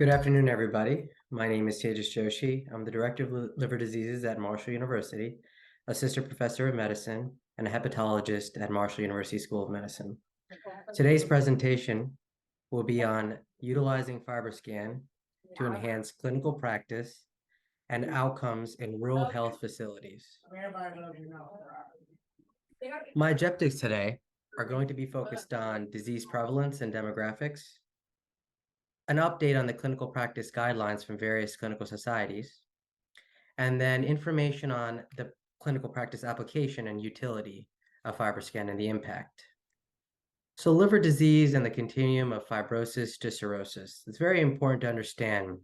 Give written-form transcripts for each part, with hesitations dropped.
Good afternoon, everybody. My name is Tejas Joshi. I'm the Director of Liver Diseases at Marshall University, Assistant Professor of Medicine, and a Hepatologist at Marshall University School of Medicine. Today's presentation will be on utilizing FibroScan to enhance clinical practice and outcomes in rural health facilities. My objectives today are going to be focused on disease prevalence and demographics, an update on the clinical practice guidelines from various clinical societies, and then information on the clinical practice application and utility of FibroScan and the impact. So liver disease and the continuum of fibrosis to cirrhosis. It's very important to understand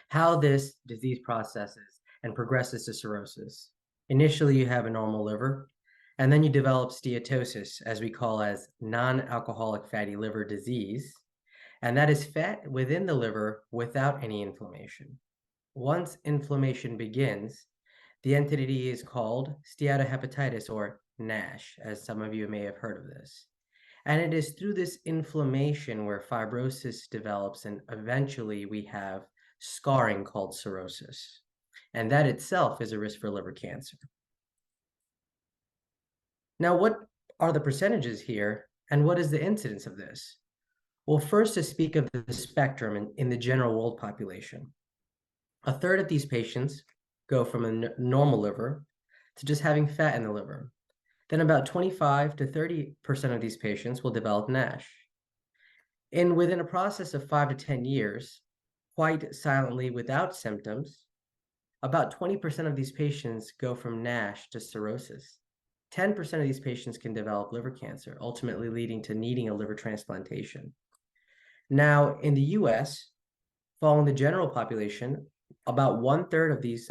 how this disease processes and progresses to cirrhosis. Initially, you have a normal liver, and then you develop steatosis, as we call as non-alcoholic fatty liver disease. And that is fat within the liver without any inflammation. Once inflammation begins, the entity is called steatohepatitis, or NASH, as some of you may have heard of this. And it is through this inflammation where fibrosis develops, and eventually we have scarring called cirrhosis. And that itself is a risk for liver cancer. Now, what are the percentages here, and what is the incidence of this? Well, first, to speak of the spectrum in the general world population. A third of these patients go from a normal liver to just having fat in the liver. Then about 25 to 30% of these patients will develop NASH. And within a process of 5 to 10 years, quite silently without symptoms, about 20% of these patients go from NASH to cirrhosis. 10% of these patients can develop liver cancer, ultimately leading to needing a liver transplantation. Now, in the US, following the general population, about 1/3 of these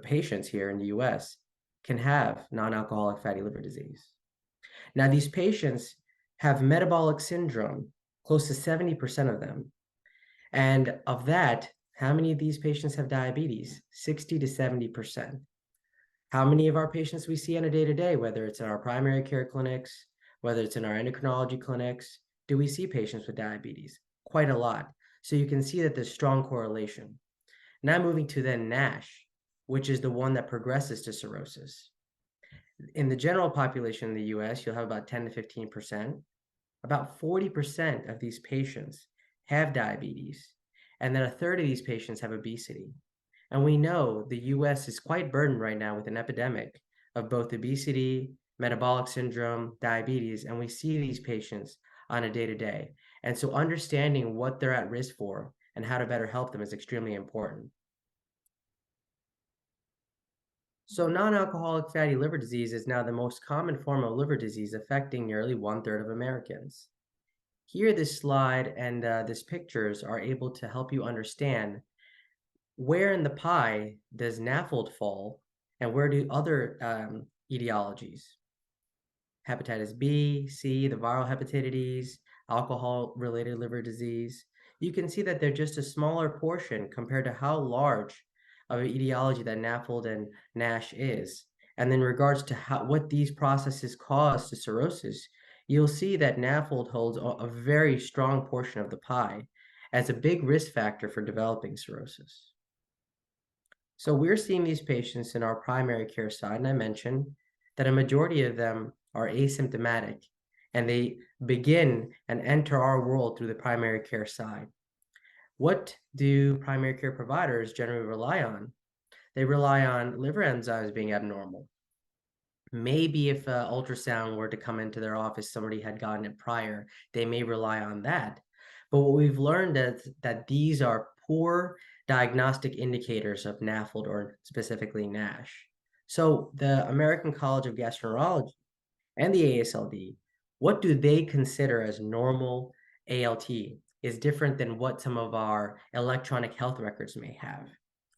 patients here in the US can have non-alcoholic fatty liver disease. Now, these patients have metabolic syndrome, close to 70% of them. And of that, how many of these patients have diabetes? 60 to 70%. How many of our patients we see on a day-to-day, whether it's in our primary care clinics, whether it's in our endocrinology clinics, do we see patients with diabetes? Quite a lot. So you can see that there's strong correlation. Now moving to then NASH, which is the one that progresses to cirrhosis. In the general population in the US, you'll have about 10 to 15%. About 40% of these patients have diabetes, and then a third of these patients have obesity. And we know the US is quite burdened right now with an epidemic of both obesity, metabolic syndrome, diabetes, and we see these patients on a day-to-day. And so understanding what they're at risk for and how to better help them is extremely important. So non-alcoholic fatty liver disease is now the most common form of liver disease affecting nearly 1/3 of Americans. Here, this slide and this pictures are able to help you understand where in the pie does NAFLD fall and where do other etiologies, hepatitis B, C, the viral hepatitis, alcohol-related liver disease. You can see that they're just a smaller portion compared to how large of an etiology that NAFLD and NASH is. And in regards to what these processes cause to cirrhosis, you'll see that NAFLD holds a very strong portion of the pie as a big risk factor for developing cirrhosis. So we're seeing these patients in our primary care side, and I mentioned that a majority of them are asymptomatic, and they begin and enter our world through the primary care side. What do primary care providers generally rely on? They rely on liver enzymes being abnormal. Maybe if an ultrasound were to come into their office, somebody had gotten it prior, they may rely on that. But what we've learned is that these are poor diagnostic indicators of NAFLD or specifically NASH. So the American College of Gastroenterology and the AASLD, what do they consider as normal ALT is different than what some of our electronic health records may have.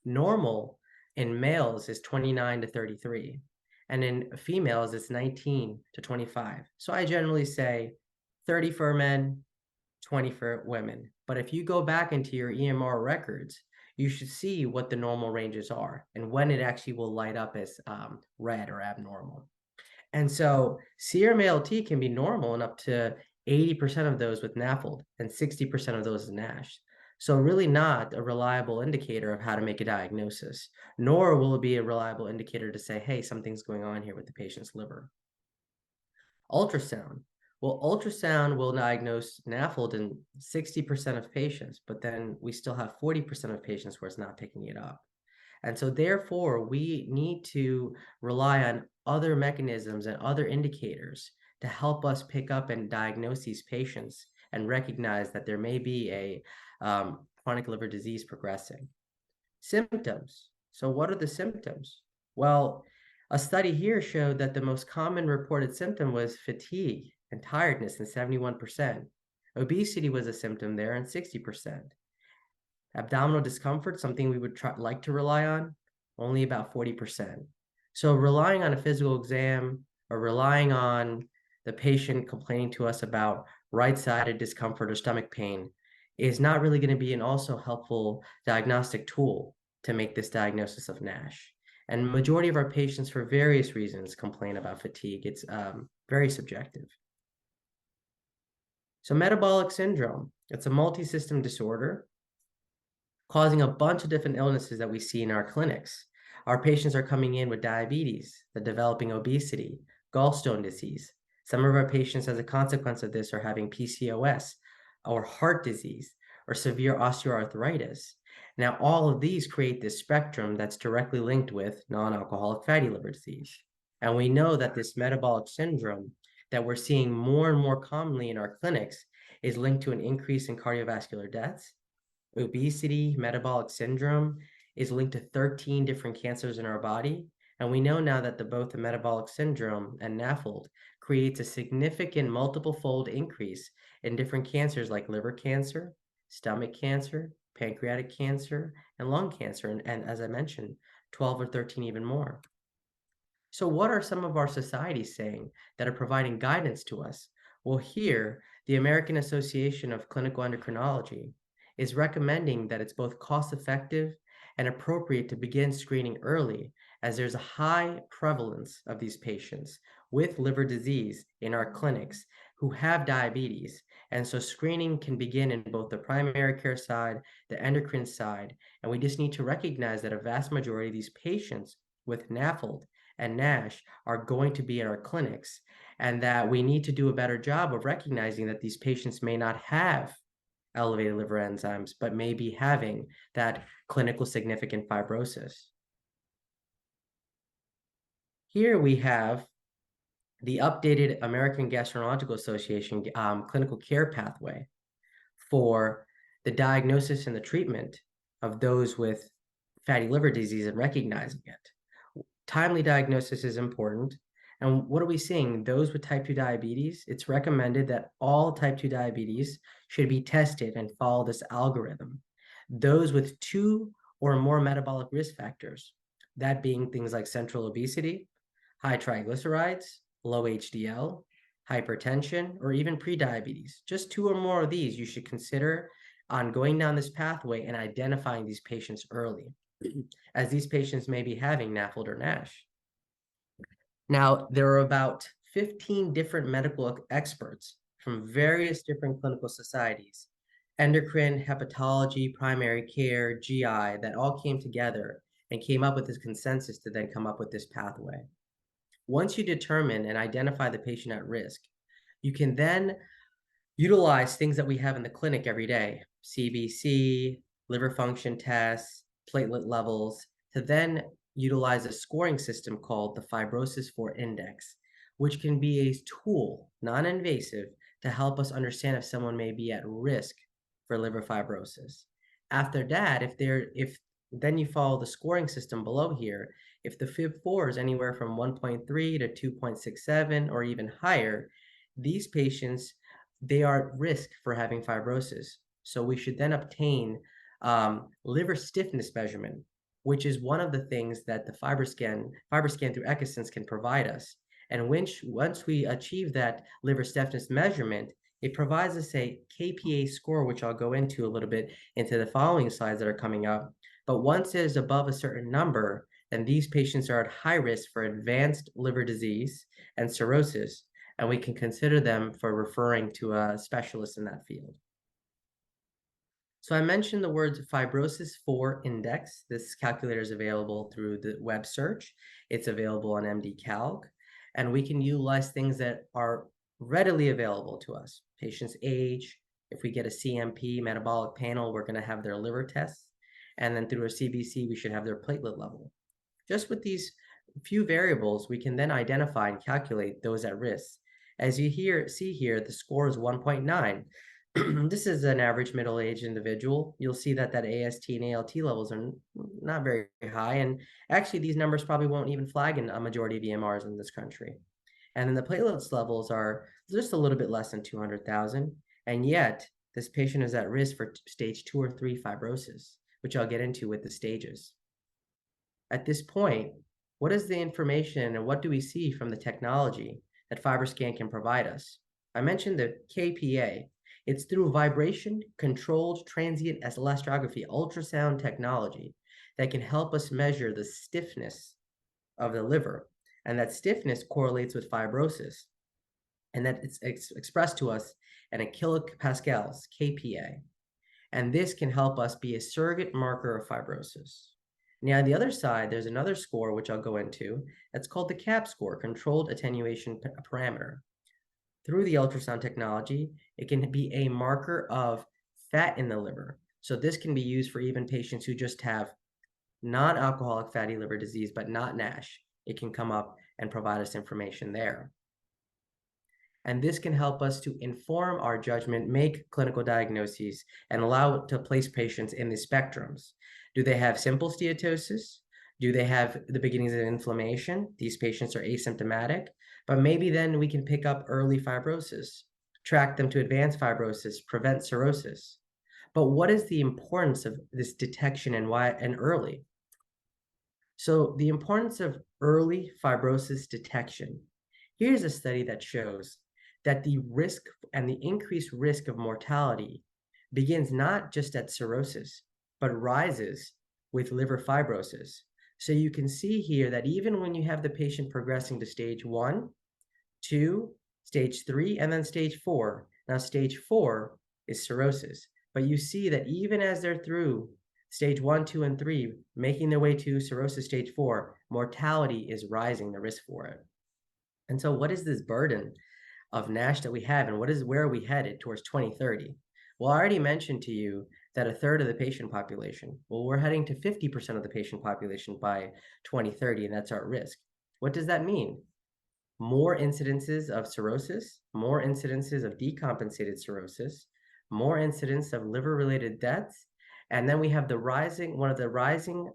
Normal in males is 29 to 33, and in females it's 19 to 25. So I generally say 30 for men, 20 for women. But if you go back into your EMR records, you should see what the normal ranges are and when it actually will light up as red or abnormal. And so serum ALT can be normal and up to 80% of those with NAFLD and 60% of those is NASH. So really not a reliable indicator of how to make a diagnosis, nor will it be a reliable indicator to say, hey, something's going on here with the patient's liver. Ultrasound. Well, ultrasound will diagnose NAFLD in 60% of patients, but then we still have 40% of patients where it's not picking it up. And so therefore, we need to rely on other mechanisms and other indicators to help us pick up and diagnose these patients and recognize that there may be a chronic liver disease progressing. Symptoms. So what are the symptoms? Well, a study here showed that the most common reported symptom was fatigue and tiredness in 71%. Obesity was a symptom there in 60%. Abdominal discomfort, something we would like to rely on, only about 40%. So relying on a physical exam or relying on the patient complaining to us about right-sided discomfort or stomach pain is not really going to be an also helpful diagnostic tool to make this diagnosis of NASH. And majority of our patients, for various reasons, complain about fatigue. It's very subjective. So metabolic syndrome, it's a multi-system disorder causing a bunch of different illnesses that we see in our clinics. Our patients are coming in with diabetes, they're developing obesity, gallstone disease. Some of our patients, as a consequence of this, are having PCOS or heart disease or severe osteoarthritis. Now, all of these create this spectrum that's directly linked with non-alcoholic fatty liver disease. And we know that this metabolic syndrome that we're seeing more and more commonly in our clinics is linked to an increase in cardiovascular deaths. Obesity, metabolic syndrome is linked to 13 different cancers in our body. And we know now that both the metabolic syndrome and NAFLD creates a significant multiple-fold increase in different cancers like liver cancer, stomach cancer, pancreatic cancer, and lung cancer. And as I mentioned, 12 or 13 even more. So what are some of our societies saying that are providing guidance to us? Well, here, the American Association of Clinical Endocrinology is recommending that it's both cost-effective and appropriate to begin screening early, as there's a high prevalence of these patients with liver disease in our clinics who have diabetes. And so screening can begin in both the primary care side, the endocrine side, and we just need to recognize that a vast majority of these patients with NAFLD and NASH are going to be in our clinics, and that we need to do a better job of recognizing that these patients may not have elevated liver enzymes, but may be having that clinical significant fibrosis. Here we have the updated American Gastroenterological Association clinical care pathway for the diagnosis and the treatment of those with fatty liver disease and recognizing it. Timely diagnosis is important. And what are we seeing? Those with type 2 diabetes, it's recommended that all type 2 diabetes should be tested and follow this algorithm. Those with 2 or more metabolic risk factors, that being things like central obesity, high triglycerides, low HDL, hypertension, or even prediabetes. Just 2 or more of these you should consider on going down this pathway and identifying these patients early, as these patients may be having NAFLD or NASH. Now, there are about 15 different medical experts from various different clinical societies, endocrine, hepatology, primary care, GI, that all came together and came up with this consensus to then come up with this pathway. Once you determine and identify the patient at risk, you can then utilize things that we have in the clinic every day, CBC, liver function tests, platelet levels, to then utilize a scoring system called the Fibrosis 4 Index, which can be a tool, non-invasive, to help us understand if someone may be at risk for liver fibrosis. After that, if then you follow the scoring system below here, if the FIB4 is anywhere from 1.3 to 2.67 or even higher, these patients, they are at risk for having fibrosis. So we should then obtain liver stiffness measurement, which is one of the things that the FibroScan through EchoSense can provide us. And once we achieve that liver stiffness measurement, it provides us a KPA score, which I'll go into a little bit into the following slides that are coming up. But once it is above a certain number, then these patients are at high risk for advanced liver disease and cirrhosis, and we can consider them for referring to a specialist in that field. So I mentioned the words fibrosis 4 index. This calculator is available through the web search. It's available on MD Calc, and we can utilize things that are readily available to us. Patient's age, if we get a CMP metabolic panel, we're going to have their liver tests, and then through a CBC, we should have their platelet level. Just with these few variables, we can then identify and calculate those at risk. As you see here, the score is 1.9. This is an average middle-aged individual. You'll see that AST and ALT levels are not very high, and actually these numbers probably won't even flag in a majority of EMRs in this country. And then the platelets levels are just a little bit less than 200,000, and yet this patient is at risk for stage 2 or 3 fibrosis, which I'll get into with the stages. At this point, what is the information and what do we see from the technology that FibroScan can provide us? I mentioned the KPA. It's through vibration-controlled transient elastography ultrasound technology that can help us measure the stiffness of the liver. And that stiffness correlates with fibrosis. And that it's expressed to us in a kilopascals, KPA. And this can help us be a surrogate marker of fibrosis. Now, on the other side, there's another score, which I'll go into. That's called the CAP score, Controlled Attenuation Parameter. Through the ultrasound technology, it can be a marker of fat in the liver. So this can be used for even patients who just have non-alcoholic fatty liver disease, but not NASH. It can come up and provide us information there. And this can help us to inform our judgment, make clinical diagnoses, and allow to place patients in the spectrums. Do they have simple steatosis? Do they have the beginnings of inflammation? These patients are asymptomatic, but maybe then we can pick up early fibrosis, track them to advanced fibrosis, prevent cirrhosis. But what is the importance of this detection and why and early? So the importance of early fibrosis detection. Here's a study that shows that the risk and the increased risk of mortality begins not just at cirrhosis, but rises with liver fibrosis. So you can see here that even when you have the patient progressing to stage 1, 2, stage 3, and then stage 4. Now stage 4 is cirrhosis, but you see that even as they're through stage 1, 2, and 3, making their way to cirrhosis stage 4, mortality is rising, the risk for it. And so what is this burden of NASH that we have, and where are we headed towards 2030? Well, I already mentioned to you that a third of the patient population, well, we're heading to 50% of the patient population by 2030, and that's our risk. What does that mean? More incidences of cirrhosis, more incidences of decompensated cirrhosis, more incidence of liver-related deaths, and then we have one of the rising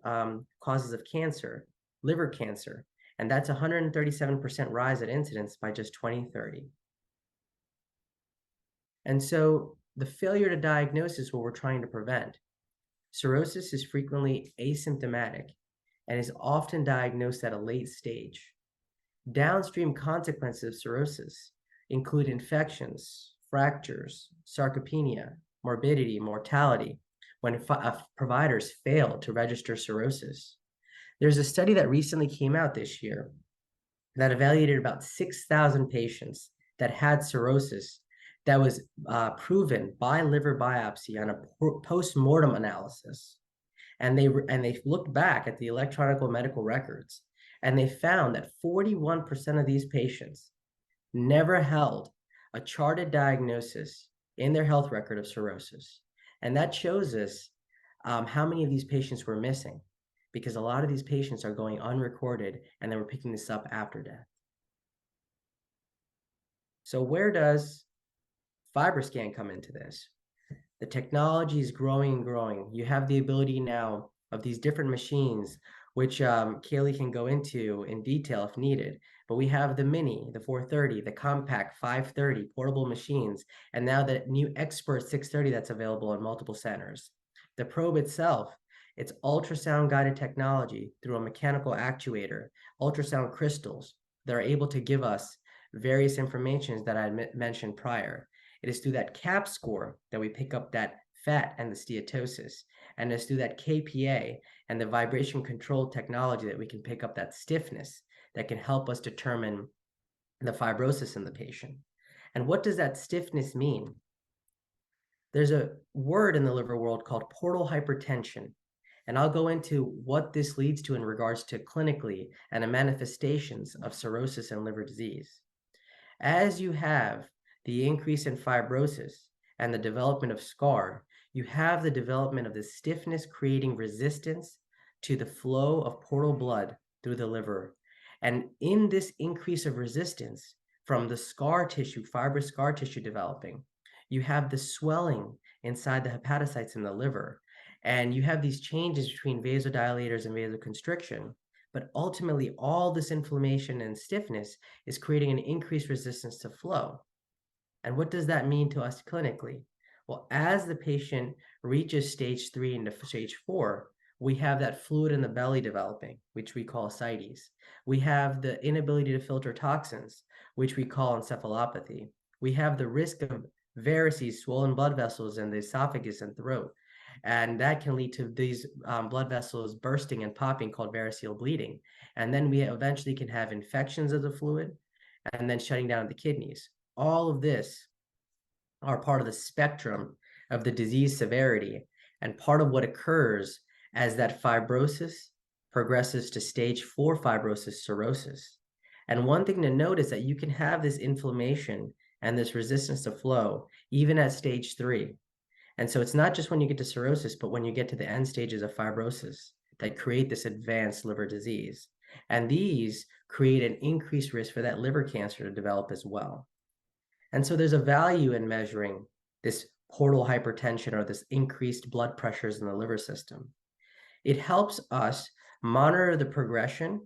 causes of cancer, liver cancer, and that's 137% rise at incidence by just 2030. And so the failure to diagnose is what we're trying to prevent. Cirrhosis is frequently asymptomatic and is often diagnosed at a late stage. Downstream consequences of cirrhosis include infections, fractures, sarcopenia, morbidity, mortality, when providers fail to register cirrhosis. There's a study that recently came out this year that evaluated about 6,000 patients that had cirrhosis that was proven by liver biopsy on a post-mortem analysis. And they looked back at the electronic medical records, and they found that 41% of these patients never held a charted diagnosis in their health record of cirrhosis. And that shows us how many of these patients were missing, because a lot of these patients are going unrecorded and they were picking this up after death. So where does FibroScan come into this? The technology is growing and growing. You have the ability now of these different machines, which Kaylee can go into in detail if needed. But we have the Mini, the 430, the Compact 530 portable machines, and now the new Expert 630 that's available in multiple centers. The probe itself, it's ultrasound-guided technology through a mechanical actuator, ultrasound crystals that are able to give us various information that I mentioned prior. It is through that CAP score that we pick up that fat and the steatosis, and it's through that KPA and the vibration-controlled technology that we can pick up that stiffness that can help us determine the fibrosis in the patient. And what does that stiffness mean? There's a word in the liver world called portal hypertension, and I'll go into what this leads to in regards to clinically and the manifestations of cirrhosis and liver disease. As you have the increase in fibrosis and the development of scar, you have the development of the stiffness creating resistance to the flow of portal blood through the liver. And in this increase of resistance from the scar tissue, fibrous scar tissue developing, you have the swelling inside the hepatocytes in the liver. And you have these changes between vasodilators and vasoconstriction. But ultimately, all this inflammation and stiffness is creating an increased resistance to flow. And what does that mean to us clinically? Well, as the patient reaches stage 3 into stage 4, we have that fluid in the belly developing, which we call ascites. We have the inability to filter toxins, which we call encephalopathy. We have the risk of varices, swollen blood vessels in the esophagus and throat. And that can lead to these blood vessels bursting and popping called variceal bleeding. And then we eventually can have infections of the fluid and then shutting down the kidneys. All of this are part of the spectrum of the disease severity and part of what occurs as that fibrosis progresses to stage 4 fibrosis cirrhosis. And one thing to note is that you can have this inflammation and this resistance to flow even at stage 3. And so it's not just when you get to cirrhosis, but when you get to the end stages of fibrosis that create this advanced liver disease. And these create an increased risk for that liver cancer to develop as well. And so there's a value in measuring this portal hypertension or this increased blood pressures in the liver system. It helps us monitor the progression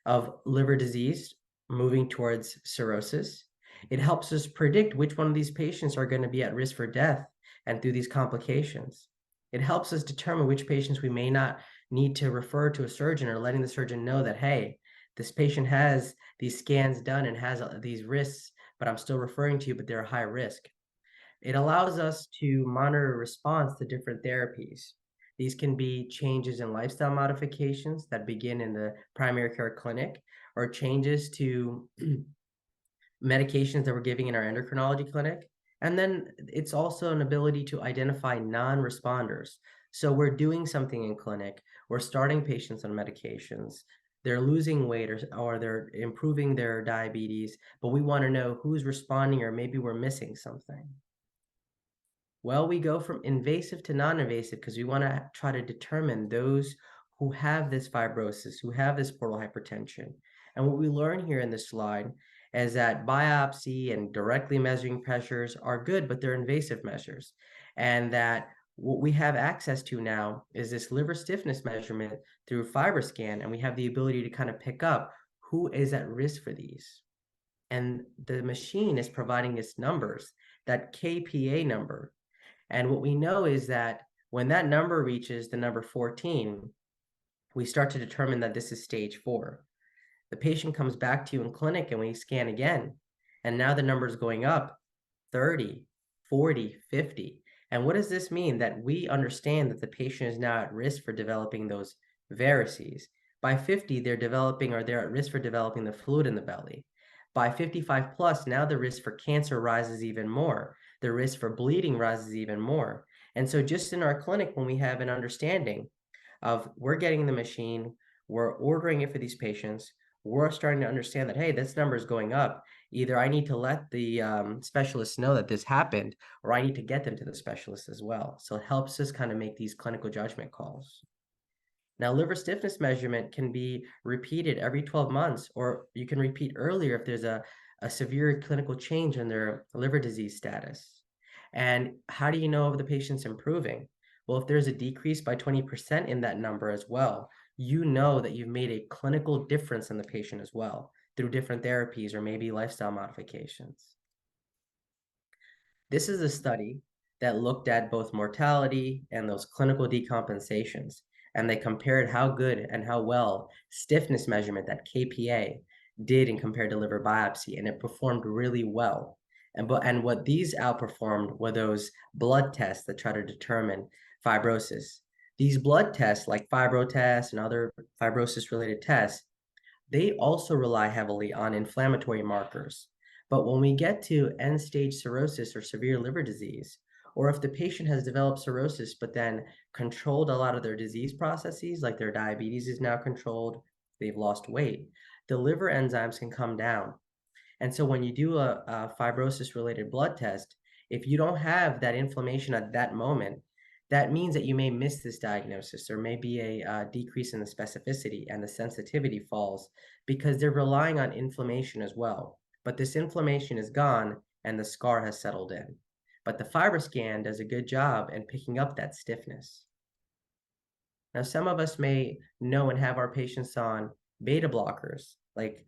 of liver disease moving towards cirrhosis. It helps us predict which one of these patients are going to be at risk for death and through these complications. It helps us determine which patients we may not need to refer to a surgeon or letting the surgeon know that, hey, this patient has these scans done and has these risks, but I'm still referring to you, but they're high risk. It allows us to monitor response to different therapies. These can be changes in lifestyle modifications that begin in the primary care clinic or changes to medications that we're giving in our endocrinology clinic. And then it's also an ability to identify non-responders. So we're doing something in clinic, we're starting patients on medications, they're losing weight or they're improving their diabetes, but we want to know who's responding or maybe we're missing something. Well, we go from invasive to non-invasive because we want to try to determine those who have this fibrosis, who have this portal hypertension. And what we learn here in this slide is that biopsy and directly measuring pressures are good, but they're invasive measures. And that what we have access to now is this liver stiffness measurement through FibroScan, and we have the ability to kind of pick up who is at risk for these. And the machine is providing us numbers, that KPA number. And what we know is that when that number reaches the number 14, we start to determine that this is stage 4. The patient comes back to you in clinic and we scan again. And now the number is going up 30, 40, 50. And what does this mean? That we understand that the patient is now at risk for developing those varices. By 50, they're at risk for developing the fluid in the belly. By 55 plus, now the risk for cancer rises even more. The risk for bleeding rises even more. And so just in our clinic, when we have an understanding of we're getting the machine, we're ordering it for these patients, we're starting to understand that, hey, this number is going up. Either I need to let the specialist know that this happened, or I need to get them to the specialist as well. So it helps us kind of make these clinical judgment calls. Now, liver stiffness measurement can be repeated every 12 months, or you can repeat earlier if there's a severe clinical change in their liver disease status. And how do you know if the patient's improving? Well, if there's a decrease by 20% in that number as well, you know that you've made a clinical difference in the patient as well through different therapies or maybe lifestyle modifications. This is a study that looked at both mortality and those clinical decompensations, and they compared how good and how well stiffness measurement, that KPA, did in compared to liver biopsy, and it performed really well. And what these outperformed were those blood tests that try to determine fibrosis. These blood tests, like FibroTest and other fibrosis-related tests, they also rely heavily on inflammatory markers. But when we get to end-stage cirrhosis or severe liver disease, Or if the patient has developed cirrhosis, but then controlled a lot of their disease processes, like their diabetes is now controlled, they've lost weight, the liver enzymes can come down. And so when you do a fibrosis-related blood test, if you don't have that inflammation at that moment, that means that you may miss this diagnosis. There may be a decrease in the specificity and the sensitivity falls because they're relying on inflammation as well. But this inflammation is gone and the scar has settled in. But the FibroScan does a good job in picking up that stiffness. Now, some of us may know and have our patients on beta blockers like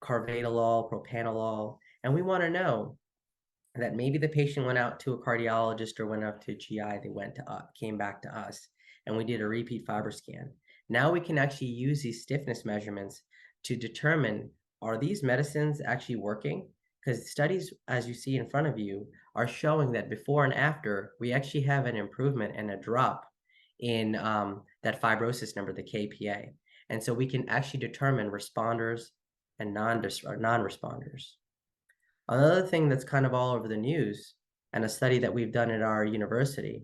carvedilol, propanolol, and we want to know that maybe the patient went out to a cardiologist or went up to GI, they came back to us, and we did a repeat FibroScan. Now we can actually use these stiffness measurements to determine, are these medicines actually working? Because studies, as you see in front of you, are showing that before and after, we actually have an improvement and a drop in that fibrosis number, the KPA. And so we can actually determine responders and non-responders. Another thing that's kind of all over the news, and a study that we've done at our university,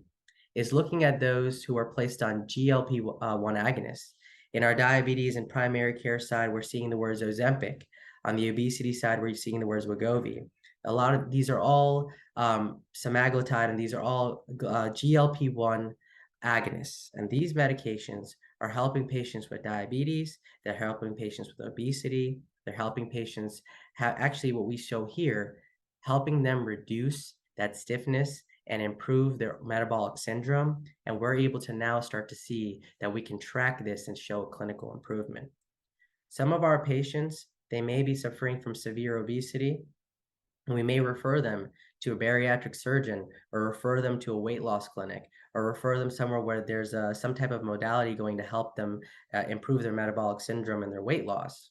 is looking at those who are placed on GLP-1 agonists. In our diabetes and primary care side, we're seeing the words Ozempic. On the obesity side, we're seeing the words Wegovy. A lot of these are all semaglutide, and these are all GLP-1 agonists. And these medications are helping patients with diabetes, they're helping patients with obesity, they're helping patients have actually what we show here, helping them reduce that stiffness and improve their metabolic syndrome. And we're able to now start to see that we can track this and show clinical improvement. Some of our patients, they may be suffering from severe obesity, and we may refer them to a bariatric surgeon or refer them to a weight loss clinic or refer them somewhere where there's some type of modality going to help them improve their metabolic syndrome and their weight loss.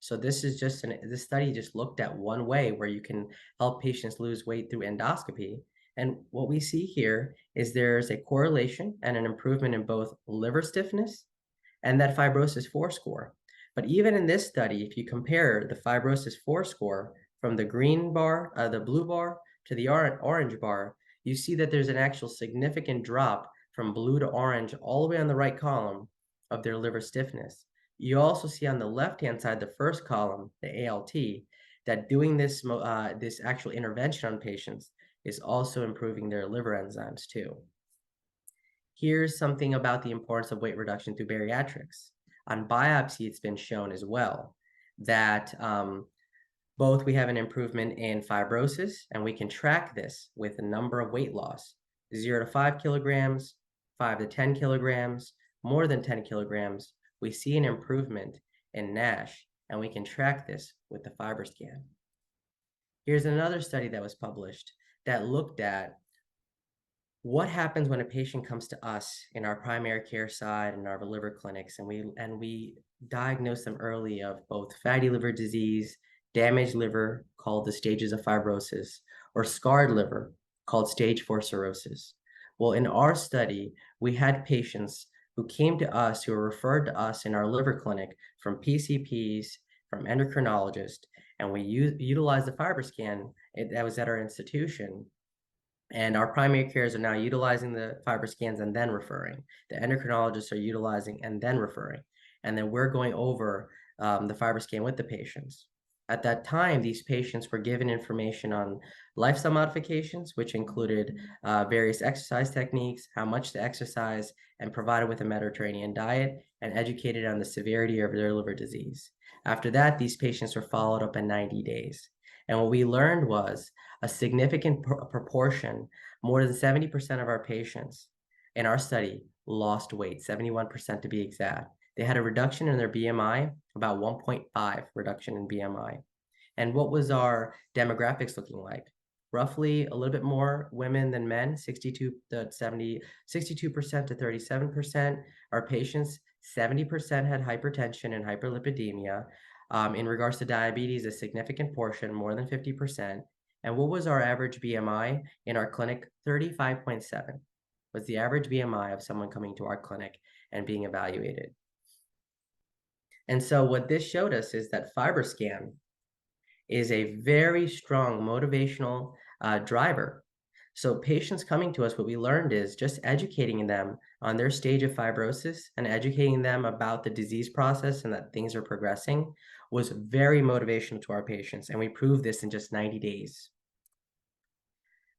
So this is just this study just looked at one way where you can help patients lose weight through endoscopy. And what we see here is there's a correlation and an improvement in both liver stiffness and that fibrosis 4 score. But even in this study, if you compare the fibrosis 4 score from the green bar, the blue bar to the orange bar, you see that there's an actual significant drop from blue to orange all the way on the right column of their liver stiffness. You also see on the left-hand side, the first column, the ALT, that doing this actual intervention on patients is also improving their liver enzymes too. Here's something about the importance of weight reduction through bariatrics. On biopsy, it's been shown as well that both we have an improvement in fibrosis, and we can track this with a number of weight loss, 0 to 5 kilograms, 5 to 10 kilograms, more than 10 kilograms. We see an improvement in NASH, and we can track this with the FibroScan. Here's another study that was published that looked at what happens when a patient comes to us in our primary care side and our liver clinics, and we diagnose them early of both fatty liver disease, damaged liver, called the stages of fibrosis, or scarred liver, called stage 4 cirrhosis. Well, in our study, we had patients who came to us, who were referred to us in our liver clinic from PCPs, from endocrinologists, and we utilized the FibroScan that was at our institution. And our primary cares are now utilizing the FibroScans and then referring. The endocrinologists are utilizing and then referring. And then we're going over the FibroScan with the patients. At that time, these patients were given information on lifestyle modifications, which included various exercise techniques, how much to exercise, and provided with a Mediterranean diet, and educated on the severity of their liver disease. After that, these patients were followed up in 90 days. And what we learned was a significant proportion, more than 70% of our patients in our study lost weight, 71% to be exact. They had a reduction in their BMI, about 1.5 reduction in BMI. And what was our demographics looking like? Roughly a little bit more women than men, 62% to 37%. Our patients, 70% had hypertension and hyperlipidemia. In regards to diabetes, a significant portion, more than 50%. And what was our average BMI in our clinic? 35.7 was the average BMI of someone coming to our clinic and being evaluated. And so what this showed us is that FibroScan is a very strong motivational driver So patients coming to us, what we learned is just educating them on their stage of fibrosis and educating them about the disease process and that things are progressing was very motivational to our patients. And we proved this in just 90 days.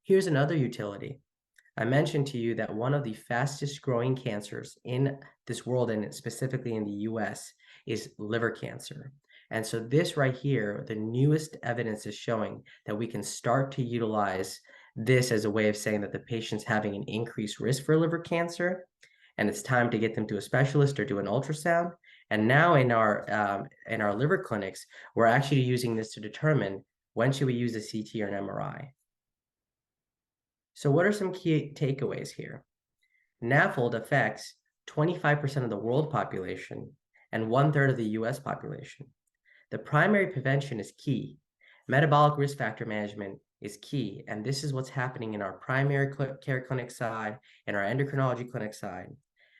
Here's another utility. I mentioned to you that one of the fastest growing cancers in this world, and specifically in the US, is liver cancer. And so this right here, the newest evidence is showing that we can start to utilize this as a way of saying that the patient's having an increased risk for liver cancer, and it's time to get them to a specialist or do an ultrasound. And now in our liver clinics, we're actually using this to determine when should we use a CT or an MRI. So what are some key takeaways here? NAFLD affects 25% of the world population and 1/3 of the US population. The primary prevention is key. Metabolic risk factor management is key, and this is what's happening in our primary care clinic side and our endocrinology clinic side.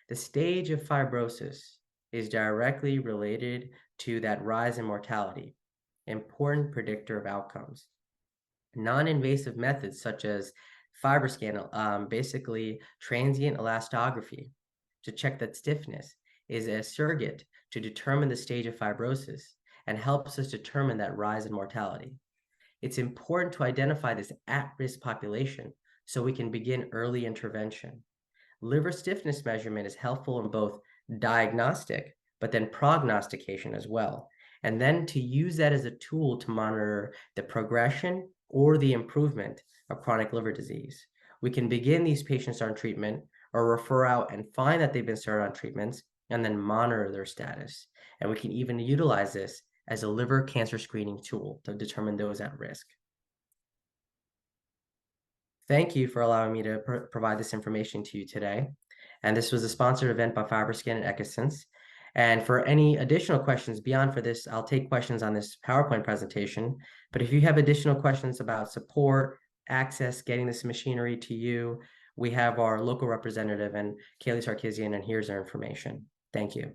The stage of fibrosis is directly related to that rise in mortality, important predictor of outcomes. Non-invasive methods such as FibroScan, basically transient elastography to check that stiffness, is a surrogate to determine the stage of fibrosis and helps us determine that rise in mortality. It's important to identify this at-risk population so we can begin early intervention. Liver stiffness measurement is helpful in both diagnostic, but then prognostication as well. And then to use that as a tool to monitor the progression or the improvement of chronic liver disease. We can begin these patients on treatment or refer out and find that they've been started on treatments and then monitor their status. And we can even utilize this as a liver cancer screening tool to determine those at risk. Thank you for allowing me to provide this information to you today. And this was a sponsored event by FibroScan and Echosens. And for any additional questions beyond for this, I'll take questions on this PowerPoint presentation. But if you have additional questions about support, access, getting this machinery to you, we have our local representative and Kaylee Sarkisian, and here's our information. Thank you.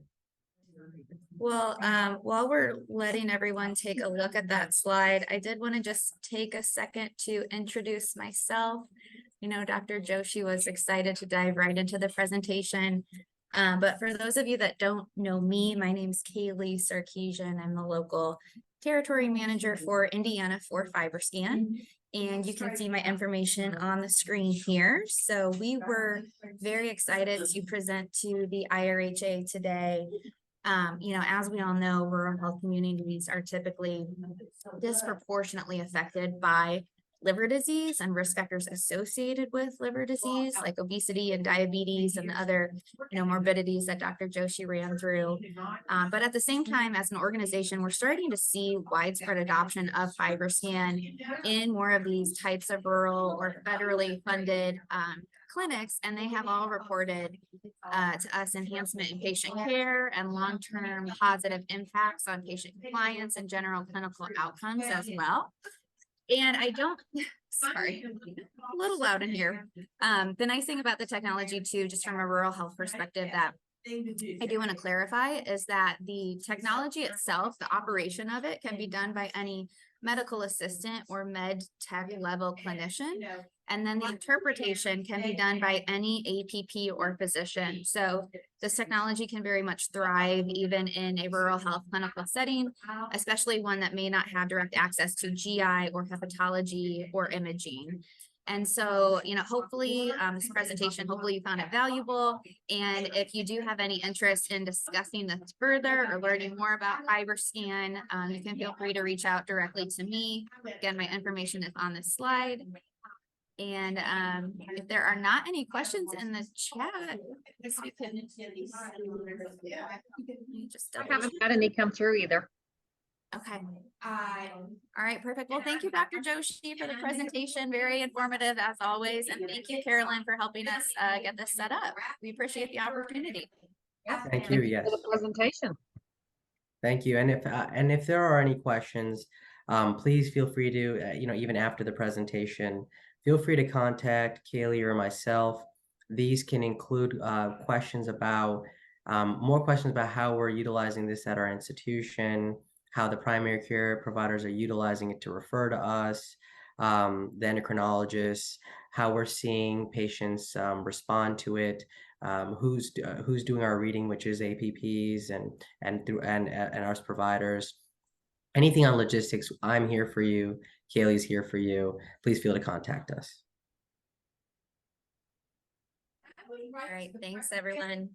Well, while we're letting everyone take a look at that slide, I did want to just take a second to introduce myself. You know, Dr. Joshi was excited to dive right into the presentation. But for those of you that don't know me, my name's Kaylee Sarkisian. I'm the local territory manager for Indiana for FibroScan. And you can see my information on the screen here. So we were very excited to present to the IRHA today. You know, as we all know, rural health communities are typically disproportionately affected by liver disease and risk factors associated with liver disease, like obesity and diabetes and other, you know, morbidities that Dr. Joshi ran through. But at the same time, as an organization, we're starting to see widespread adoption of FibroScan in more of these types of rural or federally funded clinics, and they have all reported to us enhancement in patient care and long-term positive impacts on patient compliance and general clinical outcomes as well. And I don't, sorry, a little loud in here. The nice thing about the technology too, just from a rural health perspective, that I do want to clarify is that the technology itself, the operation of it, can be done by any medical assistant or med tech level clinician. And then the interpretation can be done by any APP or physician. So this technology can very much thrive even in a rural health clinical setting, especially one that may not have direct access to GI or hepatology or imaging. And so, you know, hopefully this presentation, hopefully you found it valuable. And if you do have any interest in discussing this further or learning more about FibroScan, you can feel free to reach out directly to me. Again, my information is on this slide. And if there are not any questions in the chat, I guess we can just I haven't had any come through either. Okay. All right, perfect. Well, thank you, Dr. Joshi, for the presentation. Very informative as always. And thank you, Carolyn, for helping us get this set up. We appreciate the opportunity. Thank you. Yes. For the presentation. Thank you. And if there are any questions, please feel free to, you know, even after the presentation, feel free to contact Kaylee or myself. These can include questions about, more questions about how we're utilizing this at our institution, how the primary care providers are utilizing it to refer to us, the endocrinologists, how we're seeing patients respond to it, who's doing our reading, which is APPs and our providers. Anything on logistics, I'm here for you. Kaylee's here for you. Please feel to contact us. All right, thanks everyone.